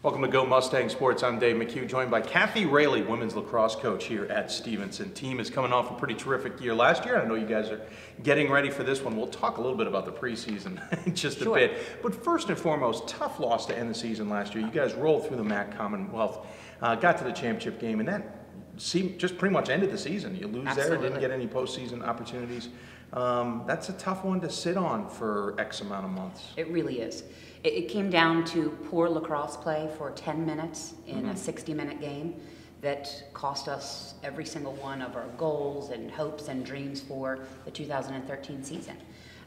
Welcome to Go Mustang Sports. I'm Dave McHugh, joined by Kathy Railey, women's lacrosse coach here at Stevenson. Team is coming off a pretty terrific year last year. I know you guys are getting ready for this one. We'll talk a little bit about the preseason in just a bit. But first and foremost, tough loss to end the season last year. You guys rolled through the MAC Commonwealth, got to the championship game, and that just pretty much ended the season. You lose there, didn't get any postseason opportunities. That's a tough one to sit on for X amount of months. It really is. It came down to poor lacrosse play for 10 minutes in a 60-minute game that cost us every single one of our goals and hopes and dreams for the 2013 season.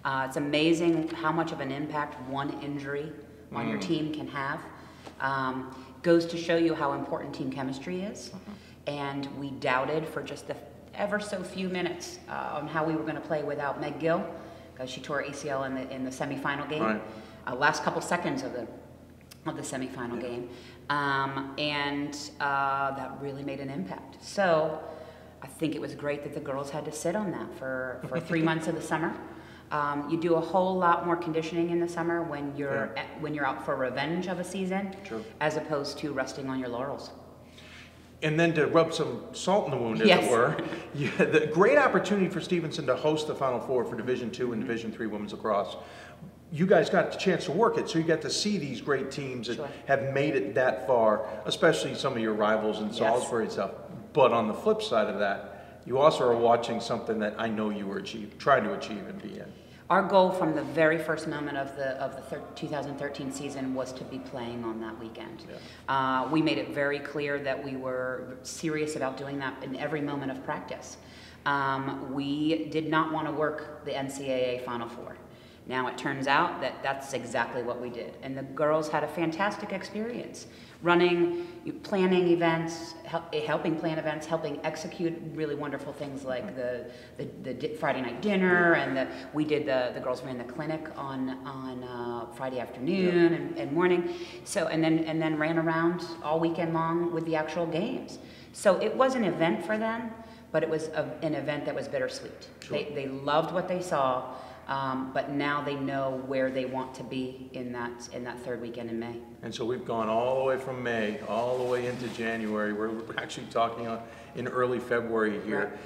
It's amazing how much of an impact one injury on your team can have. Goes to show you how important team chemistry is. And we doubted for just the ever so few minutes on how we were going to play without Meg Gill, because she tore her ACL in the semifinal game. Right. Last couple seconds of the semifinal game, and that really made an impact. So I think it was great that the girls had to sit on that for 3 months of the summer. You do a whole lot more conditioning in the summer when you're out for revenge of a season, as opposed to resting on your laurels. And then to rub some salt in the wound, as it were, the great opportunity for Stevenson to host the Final Four for Division II and Division III women's lacrosse. You guys got the chance to work it, so you got to see these great teams that have made it that far, especially some of your rivals in Salisbury and stuff. But on the flip side of that, you also are watching something that I know you were trying to achieve and be in. Our goal from the very first moment of the 2013 season was to be playing on that weekend. We made it very clear that we were serious about doing that in every moment of practice. We did not want to work the NCAA Final Four. Now it turns out that that's exactly what we did, and the girls had a fantastic experience running, planning events, helping plan events, helping execute really wonderful things like the Friday night dinner, and the girls ran the clinic on Friday afternoon and morning, so and then ran around all weekend long with the actual games. So it was an event for them, but it was an event that was bittersweet. They loved what they saw. But now they know where they want to be in that third weekend in May. And so we've gone all the way from May, all the way into January. We're actually talking in early February here.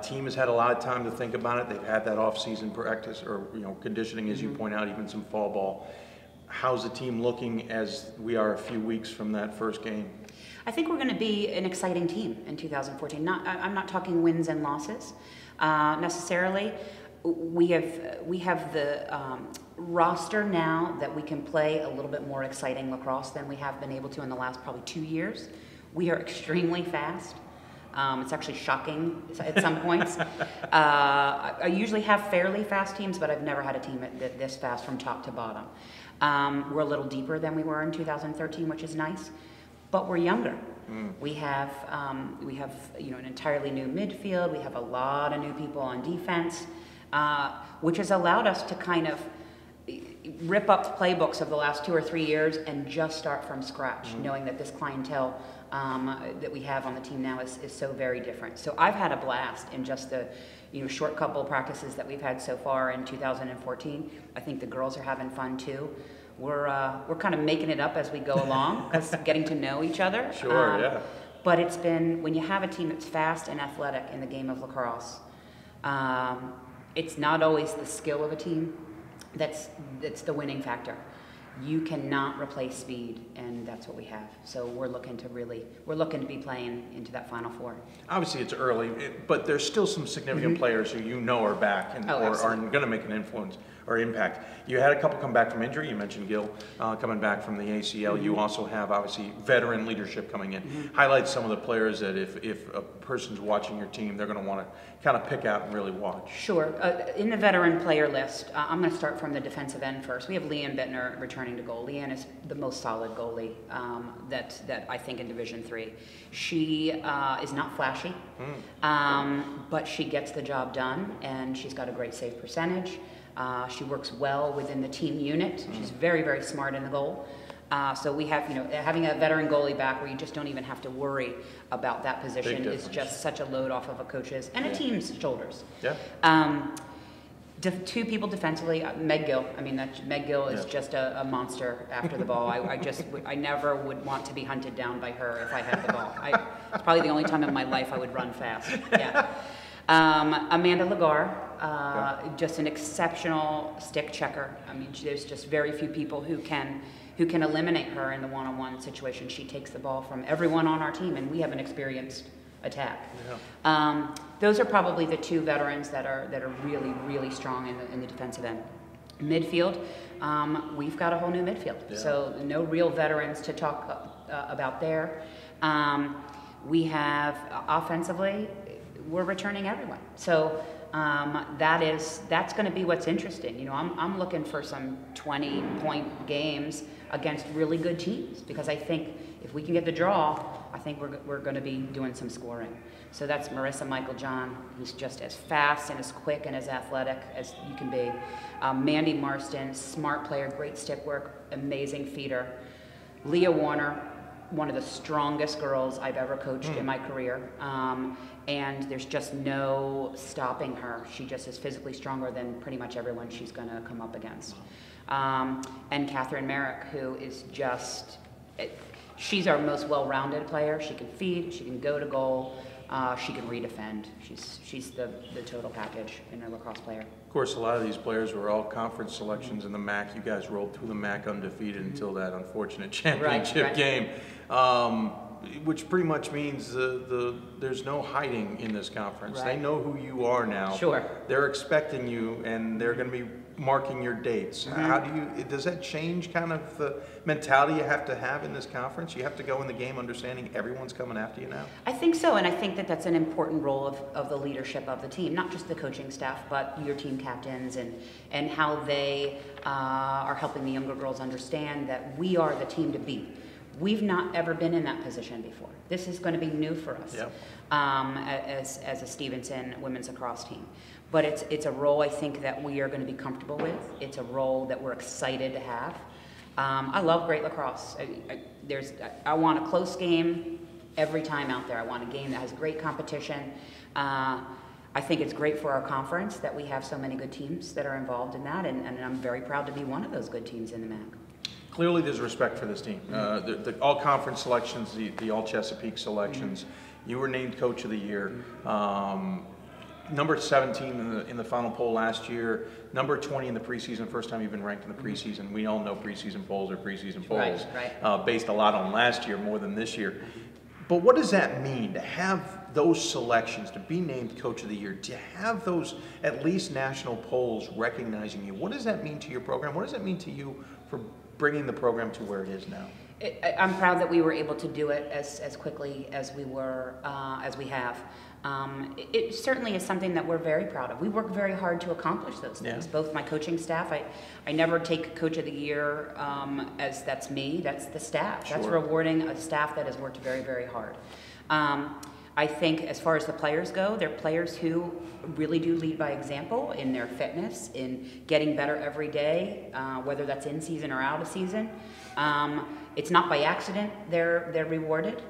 Team has had a lot of time to think about it. They've had that off-season practice or conditioning, as you point out, even some fall ball. How's the team looking as we are a few weeks from that first game? I think we're going to be an exciting team in 2014. I'm not talking wins and losses necessarily. We have the roster now that we can play a little bit more exciting lacrosse than we have been able to in the last probably 2 years. We are extremely fast. It's actually shocking at some points. I usually have fairly fast teams, but I've never had a team this fast from top to bottom. We're a little deeper than we were in 2013, which is nice, but we're younger. We have an entirely new midfield. We have a lot of new people on defense. Which has allowed us to kind of rip up the playbooks of the last 2 or 3 years and just start from scratch, knowing that this clientele that we have on the team now is so very different. So I've had a blast in just the short couple of practices that we've had so far in 2014. I think the girls are having fun too. We're kind of making it up as we go along, getting to know each other. But it's been, when you have a team that's fast and athletic in the game of lacrosse, it's not always the skill of a team that's the winning factor. You cannot replace speed, and that's what we have. So we're looking to be playing into that Final Four. Obviously, it's early, but there's still some significant players who are back and or are going to make an influence or impact. You had a couple come back from injury. You mentioned Gil coming back from the ACL. You also have obviously veteran leadership coming in. Highlight some of the players that if a person's watching your team, they're going to want to kind of pick out and really watch. Sure. In the veteran player list, I'm going to start from the defensive end first. We have Leanne Bittner returning to goal. Leanne is the most solid goalie that I think in Division III. She is not flashy, but she gets the job done, and she's got a great save percentage. She works well within the team unit. She's very, very smart in the goal. So we have, having a veteran goalie back where you just don't even have to worry about that position is just such a load off of a coach's and a team's shoulders. Two people defensively. Meg Gill. I mean, Meg Gill is just a monster after the ball. I never would want to be hunted down by her if I had the ball. It's probably the only time in my life I would run fast. Yeah. Amanda Lagar, just an exceptional stick checker. I mean, there's just very few people who can eliminate her in the one-on-one situation. She takes the ball from everyone on our team, and we have an experienced attack. Yeah. Those are probably the two veterans that are really, really strong in the defensive end. Midfield, we've got a whole new midfield, so no real veterans to talk about there. We have offensively, we're returning everyone. So that's going to be what's interesting. You know, I'm looking for some 20-point games against really good teams, because I think if we can get the draw, I think we're going to be doing some scoring. So that's Marissa Michael John, who's just as fast and as quick and as athletic as you can be. Mandy Marston, smart player, great stick work, amazing feeder. Leah Warner, one of the strongest girls I've ever coached in my career. And there's just no stopping her. She just is physically stronger than pretty much everyone she's going to come up against. And Catherine Merrick, who is just, she's our most well-rounded player. She can feed, she can go to goal, she can redefend. She's the total package in a lacrosse player. Of course, a lot of these players were all conference selections in the MAC. You guys rolled through the MAC undefeated until that unfortunate championship game. Which pretty much means there's no hiding in this conference. They know who you are now. Sure. They're expecting you, and they're going to be marking your dates. How does that change kind of the mentality you have to have in this conference? You have to go in the game understanding everyone's coming after you now? I think so, and I think that's an important role of the leadership of the team, not just the coaching staff, but your team captains and how they are helping the younger girls understand that we are the team to beat. We've not ever been in that position before. This is going to be new for us as a Stevenson women's lacrosse team. But it's a role I think that we are going to be comfortable with. It's a role that we're excited to have. I love great lacrosse. I want a close game every time out there. I want a game that has great competition. I think it's great for our conference that we have so many good teams that are involved in that, and I'm very proud to be one of those good teams in the MAC. Clearly there's respect for this team. The all-conference selections, the all-Chesapeake selections, you were named Coach of the Year. Number 17 in the final poll last year, number 20 in the preseason, first time you've been ranked in the preseason. We all know preseason polls are preseason polls, based a lot on last year more than this year. But what does that mean to have those selections, to be named Coach of the Year, to have those at least national polls recognizing you? What does that mean to your program? What does that mean to you for bringing the program to where it is now? I'm proud that we were able to do it as quickly as we have. It certainly is something that we're very proud of. We work very hard to accomplish those things. Both my coaching staff, I never take Coach of the Year as that's me, that's the staff. That's rewarding a staff that has worked very, very hard. I think as far as the players go, they're players who really do lead by example in their fitness, in getting better every day, whether that's in season or out of season. It's not by accident they're rewarded.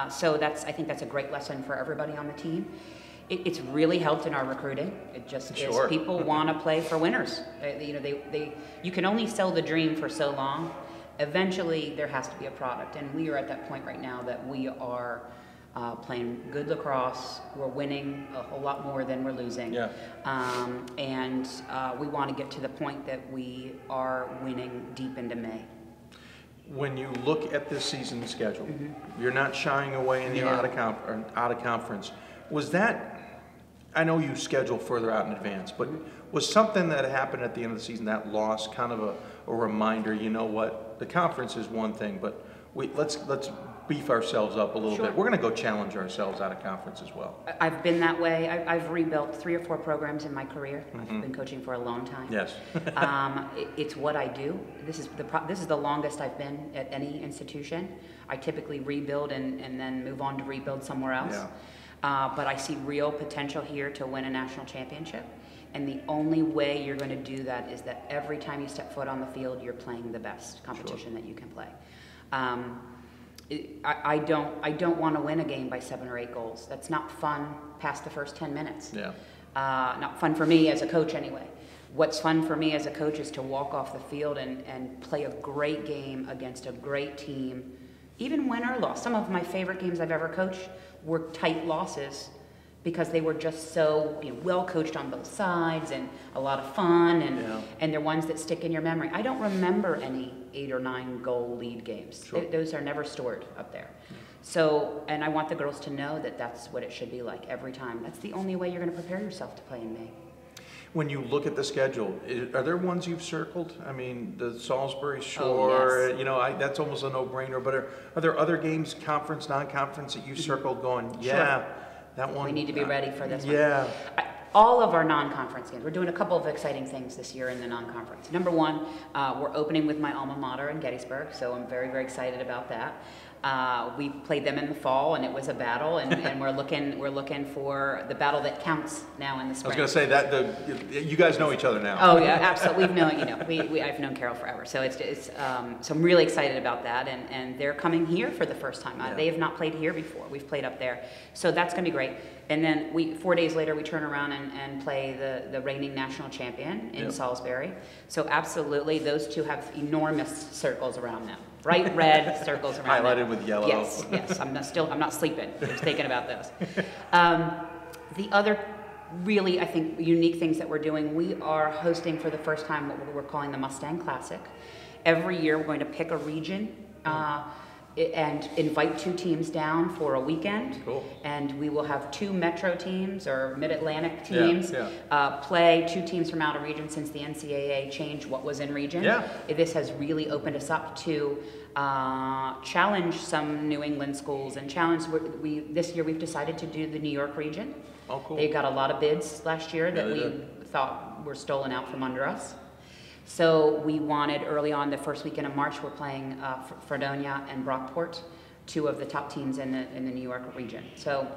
So I think that's a great lesson for everybody on the team. It's really helped in our recruiting. It just is. People want to play for winners. You can only sell the dream for so long. Eventually, there has to be a product, and we are at that point right now that we are playing good lacrosse. We're winning a whole lot more than we're losing. And we want to get to the point that we are winning deep into May. When you look at this season schedule, you're not shying away in the out of conference. Was that, I know you schedule further out in advance, but was something that happened at the end of the season, that loss, kind of a reminder, you know what, the conference is one thing, but let's beef ourselves up a little bit. We're going to go challenge ourselves out of conference as well. I've been that way. I've rebuilt 3 or 4 programs in my career. I've been coaching for a long time. Yes. It's what I do. This is the longest I've been at any institution. I typically rebuild and then move on to rebuild somewhere else. But I see real potential here to win a national championship. And the only way you're going to do that is that every time you step foot on the field, you're playing the best competition that you can play. I don't want to win a game by 7 or 8 goals. That's not fun past the first 10 minutes. Not fun for me as a coach anyway. what's fun for me as a coach is to walk off the field and play a great game against a great team, even win or loss. Some of my favorite games I've ever coached were tight losses because they were just so well coached on both sides and a lot of fun, and they're ones that stick in your memory. I don't remember any 8 or 9 goal lead games. Sure. Those are never stored up there. So, and I want the girls to know that that's what it should be like every time. That's the only way you're going to prepare yourself to play in May. When you look at the schedule, are there ones you've circled? I mean, the Salisbury Shore, yes. That's almost a no-brainer, but are there other games, conference, non-conference, that you've circled going, yeah, sure. That one? We need to be ready for this one. Yeah. All of our non-conference games, we're doing a couple of exciting things this year in the non-conference. Number one, we're opening with my alma mater in Gettysburg, so I'm very, very excited about that. We played them in the fall, and it was a battle, and we're looking for the battle that counts now in the spring. I was going to say that you guys know each other now. Oh yeah, absolutely. We've known I've known Carol forever, so so I'm really excited about that, and they're coming here for the first time. Yeah. They have not played here before. We've played up there, so that's going to be great. And then 4 days later, we turn around and play the reigning national champion in Salisbury. So absolutely, those two have enormous circles around them. Bright red circles around Highlighted them. with yellow. Yes. I'm not sleeping. I'm just thinking about this. The other really, I think, unique things that we're doing, we are hosting for the first time what we're calling the Mustang Classic. Every year, we're going to pick a region. And invite 2 teams down for a weekend. Cool. And we will have 2 metro teams or mid-Atlantic teams Yeah. play 2 teams from out of region since the NCAA changed what was in region. Yeah. This has really opened us up to challenge some New England schools and challenge. This year we've decided to do the New York region. Oh, cool. They got a lot of bids last year that we thought were stolen out from under us. So we wanted early on, the first weekend of March, we're playing Fredonia and Brockport, 2 of the top teams in the New York region. So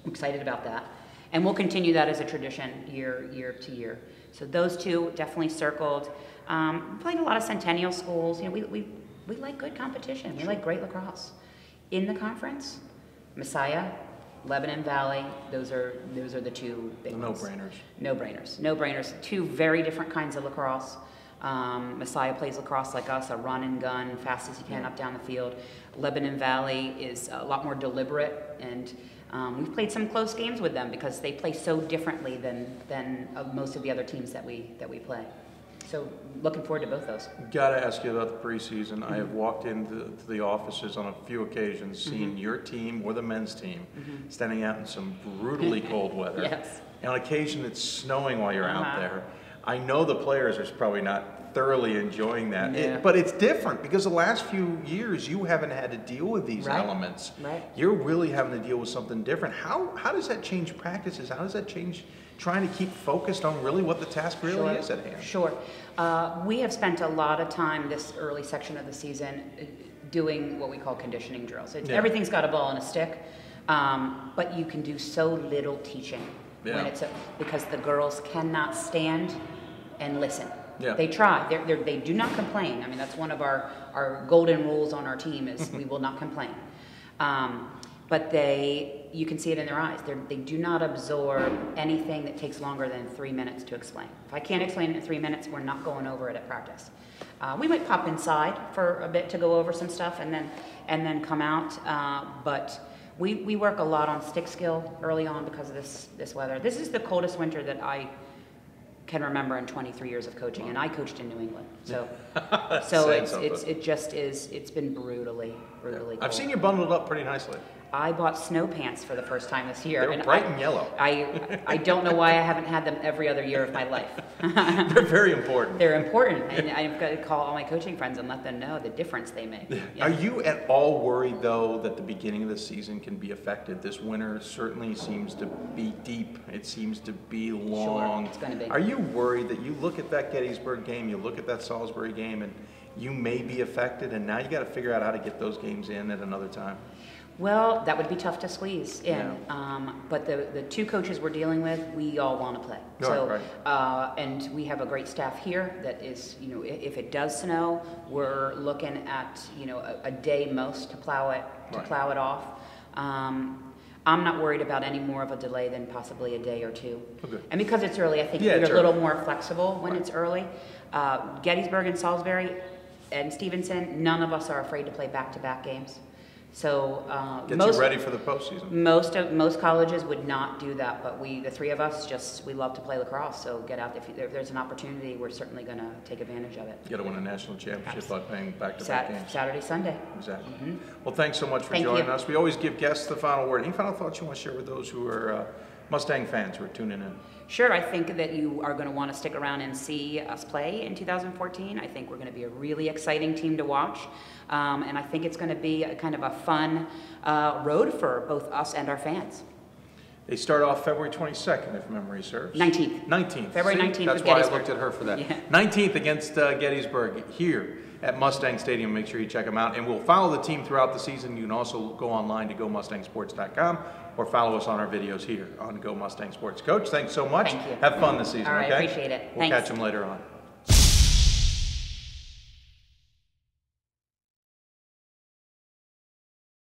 I'm excited about that. And we'll continue that as a tradition year to year. So those 2 definitely circled. Playing a lot of Centennial schools. We like good competition. We like great lacrosse. In the conference, Messiah, Lebanon Valley, those are the 2 big ones. No-brainers. 2 very different kinds of lacrosse. Messiah plays lacrosse like us, a run and gun, fast as you can up down the field. Lebanon Valley is a lot more deliberate, and we've played some close games with them because they play so differently than most of the other teams that we play. So looking forward to both those. Got to ask you about the preseason. I have walked into the offices on a few occasions, seen your team or the men's team standing out in some brutally cold weather. Yes. And on occasion, it's snowing while you're out there. I know the players are probably not thoroughly enjoying that, but it's different because the last few years you haven't had to deal with these elements. Right. You're really having to deal with something different. How does that change practices? How does that change trying to keep focused on really what the task really is at hand? Sure. We have spent a lot of time this early section of the season doing what we call conditioning drills. Everything's got a ball and a stick, but you can do so little teaching. When because the girls cannot stand and listen. They try. They do not complain. I mean, that's one of our golden rules on our team is we will not complain. But you can see it in their eyes. They do not absorb anything that takes longer than 3 minutes to explain. If I can't explain it in 3 minutes, we're not going over it at practice. We might pop inside for a bit to go over some stuff and then come out, but we work a lot on stick skill early on because of this weather. This is the coldest winter that I can remember in 23 years of coaching, and I coached in New England. So it's been brutally cold. I've seen you bundled up pretty nicely. I bought snow pants for the first time this year. They're bright and yellow. I don't know why I haven't had them every other year of my life. They're very important. They're important, and I've got to call all my coaching friends and let them know the difference they make. Are you at all worried, though, that the beginning of the season can be affected? This winter certainly seems to be deep. It seems to be long. Sure, it's going to be. Are you worried that you look at that Gettysburg game, you look at that Salisbury game, and you may be affected, and now you got to figure out how to get those games in at another time? Well, that would be tough to squeeze in. But the 2 coaches we're dealing with, we all want to play. And we have a great staff here that is, if it does snow, we're looking at, a day most to plow it off. I'm not worried about any more of a delay than possibly a day or two. Okay. And because it's early, I think Yeah, you're it's a little early. more flexible when it's early. Gettysburg and Salisbury and Stevenson, none of us are afraid to play back-to-back games. So Get you ready for the postseason. most colleges would not do that, but the three of us, we love to play lacrosse. So get out if there's an opportunity, we're certainly going to take advantage of it. You got to win a national championship by playing back-to-back games. Saturday, Sunday. Exactly. Well, thanks so much for Thank joining you. us. We always give guests the final word. Any final thoughts you want to share with those who are Mustang fans who are tuning in? Sure, I think that you are going to want to stick around and see us play in 2014. I think we're going to be a really exciting team to watch. And I think it's going to be a kind of a fun road for both us and our fans. They start off February 22nd, if memory serves. 19th. 19th. February See? 19th That's with why I Gettysburg. looked at her for that. Yeah. 19th against Gettysburg here at Mustang Stadium. Make sure you check them out. And we'll follow the team throughout the season. You can also go online to GoMustangSports.com or follow us on our videos here on Go Mustang Sports. Coach, thanks so much. Thank you. Have fun this season, All right, okay? appreciate it. We'll Thanks. catch them later on.